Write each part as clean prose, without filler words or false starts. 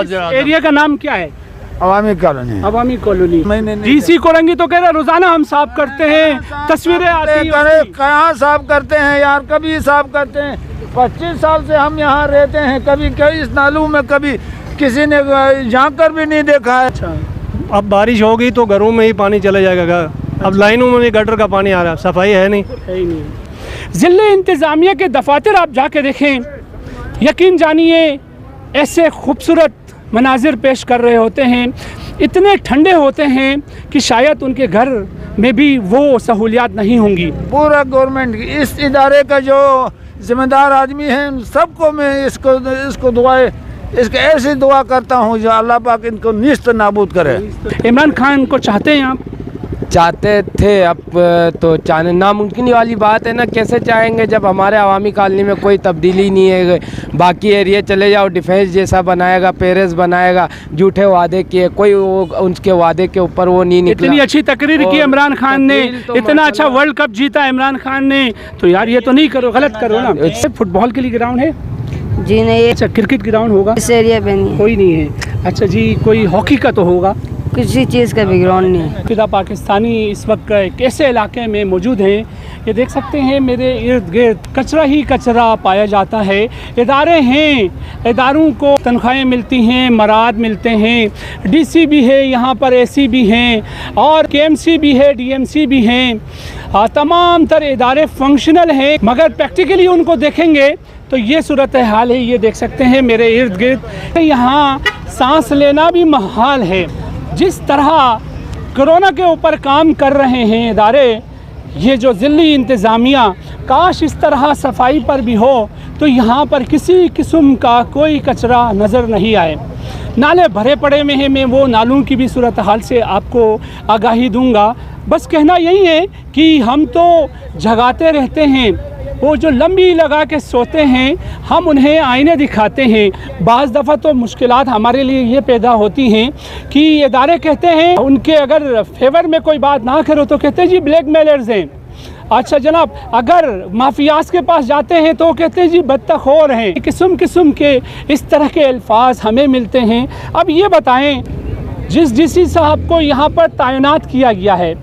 बहुत ज्यादा। एरिया का नाम क्या है? अवामी कॉलोनी। अवामी कॉलोनी। नहीं डीसी कोरंगी तो कह रहे रोजाना हम साफ करते हैं, तस्वीरें आती हैं। कहाँ साफ करते हैं यार, कभी साफ करते हैं। 25 साल से हम यहाँ रहते हैं, कभी इस नालों में कभी किसी ने जाकर भी नहीं देखा है। अच्छा, अब बारिश होगी तो घरों में ही पानी चला जाएगा। अब लाइनों में भी गटर का पानी आ रहा है, सफाई है नहीं। ज़िले इंतज़ामिया के दफातर आप जाके देखें, यकीन जानिए ऐसे खूबसूरत मनाजिर पेश कर रहे होते हैं, इतने ठंडे होते हैं कि शायद उनके घर में भी वो सहूलियात नहीं होंगी। पूरा गवर्नमेंट इस इदारे का जो जिम्मेदार आदमी है, सबको मैं इसको इसके ऐसी दुआ करता हूँ जो अल्लाह पाक इनको निस्त नाबूद करे। इमरान खान को चाहते हैं आप? चाहते थे, अब तो चाहने नामुमकिन वाली बात है ना। कैसे चाहेंगे जब हमारे अवामी कॉलोनी में कोई तब्दीली नहीं है। बाकी एरिया चले जाओ, डिफेंस जैसा बनाएगा, पेरिस बनाएगा, झूठे वादे किए, कोई उनके वादे के ऊपर वो नहीं निकला। इतनी अच्छी तकरीर की इमरान खान ने, तो इतना अच्छा वर्ल्ड कप जीता इमरान खान ने, तो यार ये तो नहीं करो, गलत करो ना। फुटबॉल के लिए ग्राउंड है? जी नहीं। अच्छा, क्रिकेट ग्राउंड होगा? इस एरिया पे नहीं, कोई नहीं है। अच्छा जी, कोई हॉकी का तो होगा? किसी चीज़ का भी ग्राउंड नहीं है। फिदा पाकिस्तानी इस वक्त कैसे इलाके में मौजूद हैं, ये देख सकते हैं। मेरे इर्द गिर्द कचरा ही कचरा पाया जाता है। इदारे हैं, इदारों को तनख्वाहें मिलती हैं, मराद मिलते हैं, डीसी भी है यहाँ पर, एसी भी हैं, और केएमसी भी है, डीएमसी भी हैं। तमाम तर इदारे फंक्शनल हैं, मगर प्रैक्टिकली उनको देखेंगे तो ये सूरत हाल है। ये देख सकते हैं मेरे इर्द गिर्द, यहाँ सांस लेना भी महाल है। जिस तरह कोरोना के ऊपर काम कर रहे हैं इदारे, ये जो ज़िली इंतज़ामिया, काश इस तरह सफाई पर भी हो तो यहाँ पर किसी किस्म का कोई कचरा नज़र नहीं आए। नाले भरे पड़े में हैं, मैं वो नालों की भी सूरत हाल से आपको आगाही दूंगा। बस कहना यही है कि हम तो जगाते रहते हैं, वो जो लंबी लगा के सोते हैं हम उन्हें आईने दिखाते हैं। बाज़ दफ़ा तो मुश्किलात हमारे लिए ये पैदा होती हैं कि इदारे कहते हैं, उनके अगर फेवर में कोई बात ना करो तो कहते हैं जी ब्लैक मेलर्स हैं। अच्छा जनाब, अगर माफियाज के पास जाते हैं तो कहते हैं जी बदतखोर हैं। किस्म किस्म के इस तरह के अल्फाज हमें मिलते हैं। अब ये बताएं, जिस डीसी साहब को यहाँ पर तैनात किया गया है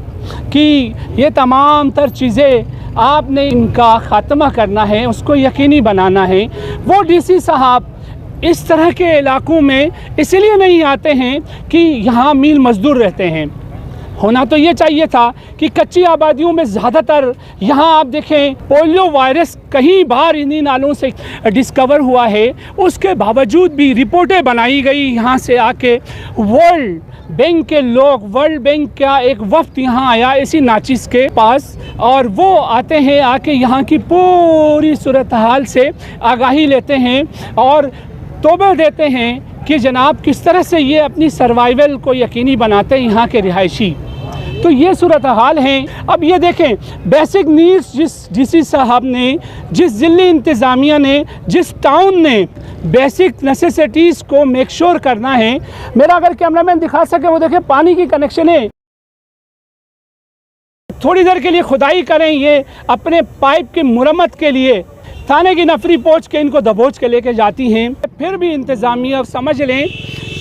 कि ये तमाम तर चीज़ें आपने इनका ख़ात्मा करना है, उसको यकीनी बनाना है, वो डीसी साहब इस तरह के इलाकों में इसलिए नहीं आते हैं कि यहाँ मील मज़दूर रहते हैं। होना तो ये चाहिए था कि कच्ची आबादियों में ज़्यादातर, यहाँ आप देखें पोलियो वायरस कहीं बार इन्हीं नालों से डिस्कवर हुआ है, उसके बावजूद भी रिपोर्टें बनाई गई यहाँ से आके। वर्ल्ड बैंक के लोग, वर्ल्ड बैंक का एक वफ्द यहाँ आया इसी नाचिस के पास, और वो आते हैं, आके यहाँ की पूरी सूरत हाल से आगाही लेते हैं और तोबे देते हैं कि जनाब किस तरह से ये अपनी सर्वाइवल को यकीनी बनाते हैं यहाँ के रिहायशी। तो ये सूरत हाल है। अब ये देखें, बेसिक नीड्स जिस डीसी साहब ने, जिस ज़िली इंतज़ामिया ने, जिस टाउन ने बेसिक नेसेसिटीज़ को मेक श्योर करना है। मेरा अगर कैमरामैन दिखा सके वो देखें, पानी की कनेक्शन है, थोड़ी देर के लिए खुदाई करें, ये अपने पाइप की मुरम्मत के लिए थाने की नफरी पहुँच के इनको दबोच के लेके जाती हैं। फिर भी इंतज़ामिया समझ लें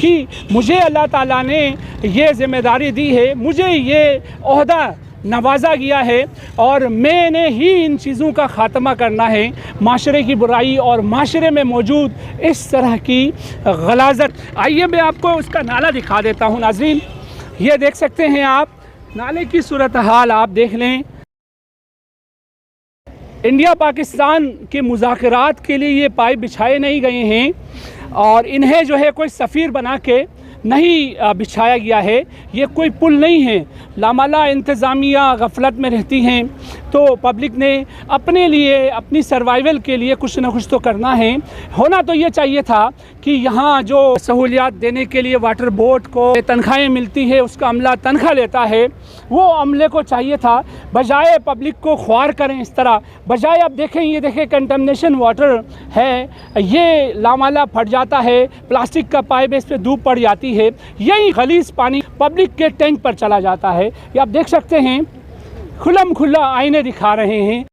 कि मुझे अल्लाह ताला ने ये ज़िम्मेदारी दी है, मुझे ये ओहदा नवाजा गया है और मैंने ही इन चीज़ों का ख़ात्मा करना है। माशरे की बुराई और माशरे में मौजूद इस तरह की गलाजत। आइए मैं आपको उसका नाला दिखा देता हूँ। नाज़रीन, ये देख सकते हैं आप, नाले की सूरत हाल आप देख लें। इंडिया पाकिस्तान के मुज़ाकरात के लिए ये पाइप बिछाए नहीं गए हैं और इन्हें जो है कोई सफ़ीर बना के नहीं बिछाया गया है। ये कोई पुल नहीं है। लामाला इंतज़ामिया गफलत में रहती हैं, तो पब्लिक ने अपने लिए, अपनी सर्वाइवल के लिए कुछ ना कुछ तो करना है। होना तो ये चाहिए था कि यहाँ जो सहूलियात देने के लिए वाटर बोर्ड को तनख्वाहें मिलती है, उसका अमला तनख्वाह लेता है, वो अमले को चाहिए था, बजाय पब्लिक को ख्वार करें इस तरह। बजाय अब देखें, ये देखें कंटमिनेशन वाटर है, ये लामाला फट जाता है, प्लास्टिक का पाइप इस पर धूप पड़ जाती है, यही खलीज पानी पब्लिक के टैंक पर चला जाता है। ये आप देख सकते हैं, खुल्लम खुल्ला आईने दिखा रहे हैं।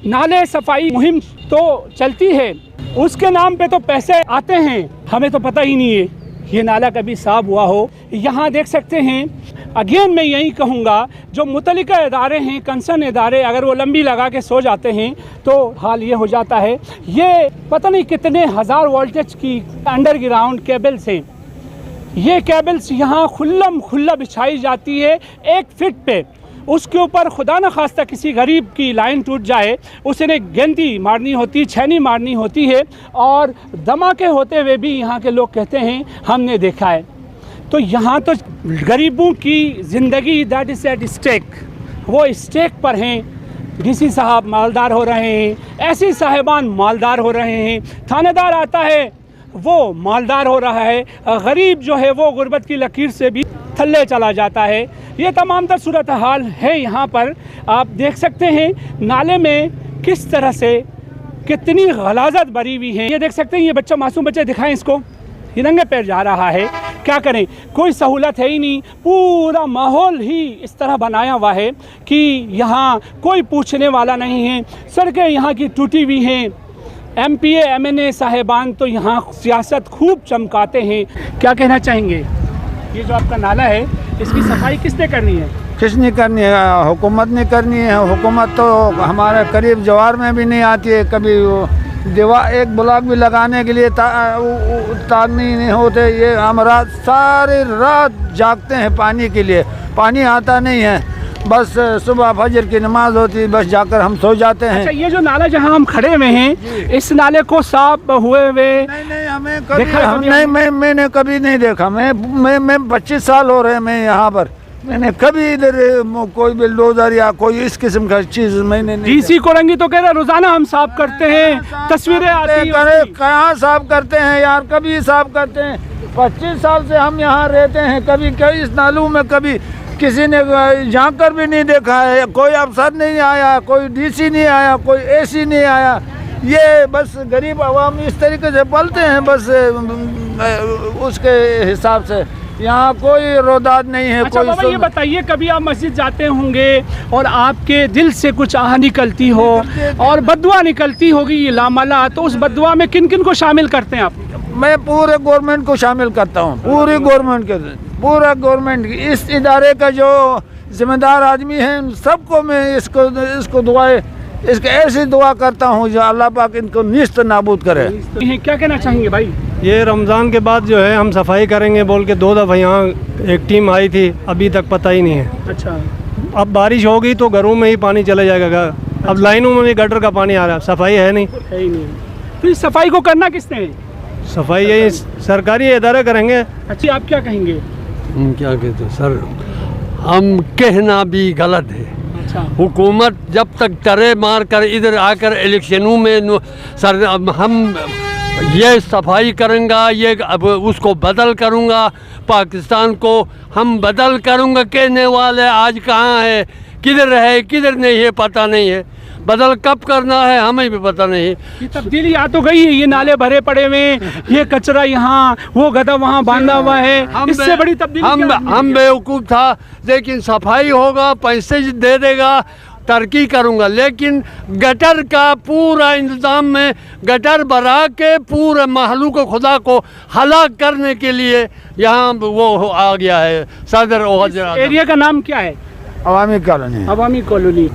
नाले सफाई मुहिम तो चलती है, उसके नाम पे तो पैसे आते हैं, हमें तो पता ही नहीं है ये नाला कभी साफ हुआ हो। यहाँ देख सकते हैं, अगेन मैं यही कहूँगा, जो मुतल्लिका इदारे हैं, कंसर्न इदारे, अगर वो लंबी लगा के सो जाते हैं तो हाल ये हो जाता है। ये पता नहीं कितने हज़ार वोल्टेज की अंडरग्राउंड केबल्स हैं, ये केबल्स यहाँ खुल्लम खुल्ला बिछाई जाती है 1 फीट पे, उसके ऊपर खुदा न खास्ता किसी गरीब की लाइन टूट जाए, उसने गेंदी मारनी होती, छैनी मारनी होती है, और धमाके होते हुए भी यहाँ के लोग कहते हैं हमने देखा है। तो यहाँ तो गरीबों की ज़िंदगी दैट इज़ एट स्टेक, वो स्टेक पर हैं। डीसी साहब मालदार हो रहे हैं, एससी साहिबान मालदार हो रहे हैं, थानेदार आता है वो मालदार हो रहा है, गरीब जो है वो गुर्बत की लकीर से भी थल्ले चला जाता है। ये तमाम तर सूरत हाल है यहाँ पर। आप देख सकते हैं नाले में किस तरह से कितनी गलाजत भरी हुई है। ये देख सकते हैं, ये बच्चा, मासूम बच्चे दिखाएं इसको, ये नंगे पैर जा रहा है, क्या करें, कोई सहूलत है ही नहीं। पूरा माहौल ही इस तरह बनाया हुआ है कि यहाँ कोई पूछने वाला नहीं है। सड़कें यहाँ की टूटी हुई हैं। MPA MNA साहिबान तो यहाँ सियासत खूब चमकाते हैं। क्या कहना चाहेंगे, ये जो आपका नाला है इसकी सफाई किसने करनी है? किसने करनी है? हुकूमत ने करनी है। हुकूमत तो हमारे करीब जवार में भी नहीं आती है। कभी दीवार एक ब्लॉक भी लगाने के लिए तारनी नहीं होते। ये हम रात सारी रात जागते हैं पानी के लिए, पानी आता नहीं है। बस सुबह फजर की नमाज होती है, बस जाकर हम सो जाते हैं। अच्छा, ये जो नाला जहाँ हम खड़े हुए हैं, इस नाले को साफ हुए हुए नहीं हमें कभी मैंने कभी नहीं देखा। मैं 25 साल हो रहे हैं मैं यहाँ पर, मैंने कभी इधर कोई बिल्डोजर या कोई इस किस्म का चीज़ मैंने नहीं। डीसी कोरंगी तो कह रहे रोजाना हम साफ करते हैं, तस्वीरें आती हैं। कहाँ साफ करते हैं यार, कभी साफ करते हैं। 25 साल से हम यहाँ रहते हैं, कभी इस नालों में कभी किसी ने जाकर भी नहीं देखा है। कोई अफसर नहीं आया, कोई डीसी नहीं आया, कोई एसी नहीं आया। ये बस गरीब आवाम इस तरीके से पलते हैं, बस उसके हिसाब से यहाँ कोई रोदाद नहीं है। अच्छा बाबा, ये बताइए, कभी आप मस्जिद जाते होंगे और आपके दिल से कुछ आह निकलती हो और बदुआ निकलती होगी लामाला, तो उस बदुआ में किन किन को शामिल करते हैं आप? मैं पूरे गवर्नमेंट को शामिल करता हूँ, पूरी गवर्नमेंट के, पूरा गवर्नमेंट, इस इदारे का जो जिम्मेदार आदमी है सबको मैं इसको दुआएं, इसके ऐसी दुआ करता हूँ जो अल्लाह पाक इनको निस्त नाबूद करे। क्या कहना चाहेंगे भाई? ये रमज़ान के बाद जो है हम सफाई करेंगे बोल के 2 दफ़ा यहाँ एक टीम आई थी, अभी तक पता ही नहीं है। अच्छा, अब बारिश होगी तो घरों में ही पानी चले जाएगा। अब लाइनों में भी गटर का पानी आ रहा है, सफाई है नहीं। है ही नहीं। तो इस सफाई को करना किसने है? सफाई यही सरकारी इदारे करेंगे। अच्छा, आप क्या कहेंगे? क्या कहते सर, हम कहना भी गलत है। अच्छा, हुकूमत जब तक टरे मार कर इधर आकर इलेक्शनों में सर अब हम ये सफाई करूँगा, ये अब उसको बदल करूँगा, पाकिस्तान को हम बदल करूँगा कहने वाले आज कहाँ है, किधर है किधर नहीं है पता नहीं है। बदल कब करना है हमें भी पता नहीं। ये तब्दीली आ तो गई है, ये नाले भरे पड़े हुए, ये कचरा यहाँ, वो गधा वहाँ बांधा हुआ है, इससे बड़ी तब्दीली हम बेवकूफ़ था, लेकिन सफाई होगा, पैसे दे देगा, तरक्की करूँगा, लेकिन गटर का पूरा इंतज़ाम में गटर भरा के पूरे महलूक खुदा को हलाक करने के लिए यहाँ वो आ गया है सदर। एरिया का नाम क्या है? अवामी कॉलोनी। अवामी कॉलोनी,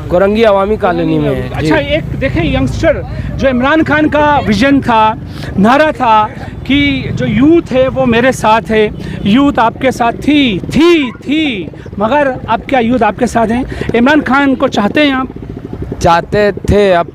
कोरंगी अवामी कॉलोनी में है। अच्छा, एक देखें यंगस्टर, जो इमरान खान का विजन था, नारा था कि जो यूथ है वो मेरे साथ है, यूथ आपके साथ थी, मगर अब क्या यूथ आपके साथ हैं? इमरान खान को चाहते हैं आप? चाहते थे, अब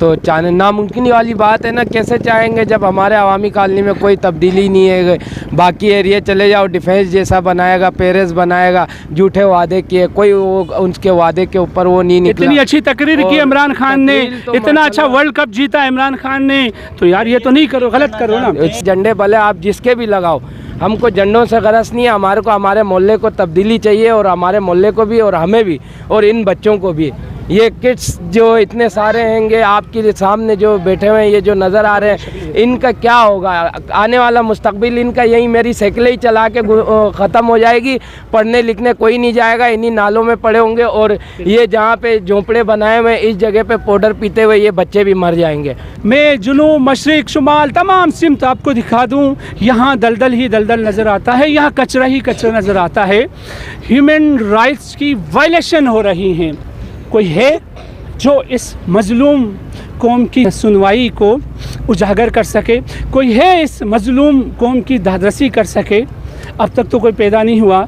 तो चाहने नामुमकिन वाली बात है ना। कैसे चाहेंगे जब हमारे अवामी कॉलोनी में कोई तब्दीली नहीं है। बाकी एरिया चले जाओ, डिफेंस जैसा बनाएगा, पेरेस बनाएगा, झूठे वादे किए, कोई वो उनके वादे के ऊपर वो नहीं निकला। इतनी अच्छी तकरीर की इमरान खान ने, इतना अच्छा वर्ल्ड कप जीता इमरान खान ने, तो यार ये तो नहीं करो, गलत करो ना। इस झंडे भले आप जिसके भी लगाओ, हमको झंडों से गरज नहीं है। हमारे को हमारे मोहल्ले को तब्दीली चाहिए, और हमारे मोहल्ले को भी और हमें भी और इन बच्चों को भी। ये किड्स जो इतने सारे हैंगे आपके सामने जो बैठे हुए हैं, ये जो नज़र आ रहे हैं, इनका क्या होगा आने वाला मुस्तकबिल? इनका यही मेरी साइकिलें ही चला के ख़त्म हो जाएगी, पढ़ने लिखने कोई नहीं जाएगा, इन्हीं नालों में पड़े होंगे। और ये जहाँ पे झोंपड़े बनाए हुए इस जगह पे पाउडर पीते हुए ये बच्चे भी मर जाएंगे। मैं जुनूब, मशरिक़, शुमाल तमाम सिमत आपको दिखा दूं, यहाँ दलदल ही दलदल नज़र आता है, यहाँ कचरा ही कचरा नज़र आता है। ह्यूमन राइट्स की वायलेशन हो रही हैं। कोई है जो इस मज़लूम कौम की सुनवाई को उजागर कर सके? कोई है इस मज़लूम कौम की दादरसी कर सके? अब तक तो कोई पैदा नहीं हुआ।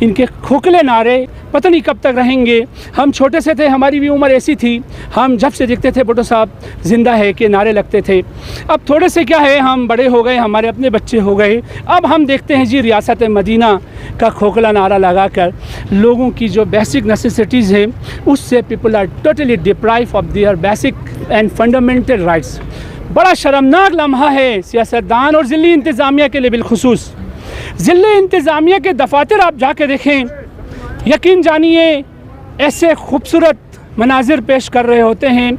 इनके खोखले नारे पता नहीं कब तक रहेंगे। हम छोटे से थे, हमारी भी उम्र ऐसी थी, हम जब से देखते थे भुट्टो साहब ज़िंदा है के नारे लगते थे। अब थोड़े से क्या है, हम बड़े हो गए, हमारे अपने बच्चे हो गए, अब हम देखते हैं जी रियासत मदीना का खोखला नारा लगाकर लोगों की जो बेसिक नेसेसिटीज़ हैं उससे people are totally deprive of their basic and fundamental rights. बड़ा शर्मनाक लम्हा है सियासतदान और ज़िली इंतज़ामिया के लिए। बिलखुसूस ज़िले इंतज़ामिया के दफातर आप जाके देखें, यकीन जानिए ऐसे खूबसूरत मनाजिर पेश कर रहे होते हैं,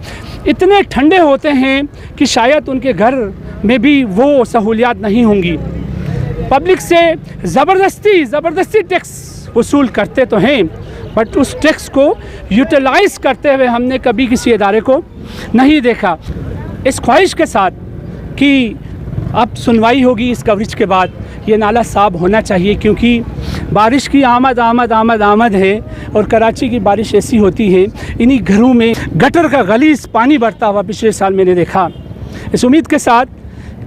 इतने ठंडे होते हैं कि शायद उनके घर में भी वो सहूलियात नहीं होंगी। पब्लिक से ज़बरदस्ती टैक्स वसूल करते तो हैं, बट उस टैक्स को यूटिलाइज़ करते हुए हमने कभी किसी इदारे को नहीं देखा। इस ख्वाहिश के साथ कि अब सुनवाई होगी इस कवरेज के बाद, ये नाला साफ होना चाहिए, क्योंकि बारिश की आमद है और कराची की बारिश ऐसी होती है, इन्हीं घरों में गटर का गलीज़ पानी बढ़ता हुआ पिछले साल मैंने देखा। इस उम्मीद के साथ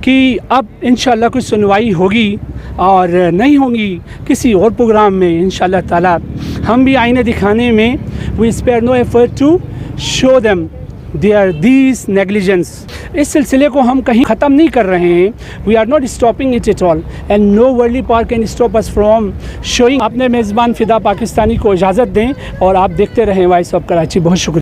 कि अब इंशाल्लाह कुछ सुनवाई होगी और नहीं होगी किसी और प्रोग्राम में इंशाल्लाह ताला हम भी आईने दिखाने में we spare no effort to show them their these negligence. इस सिलसिले को हम कहीं ख़त्म नहीं कर रहे हैं। We are not stopping it at all and no worldly power can stop us from showing. अपने मेज़बान फ़िदा पाकिस्तानी को इजाज़त दें और आप देखते रहें वॉइस ऑफ कराची। बहुत शुक्रिया।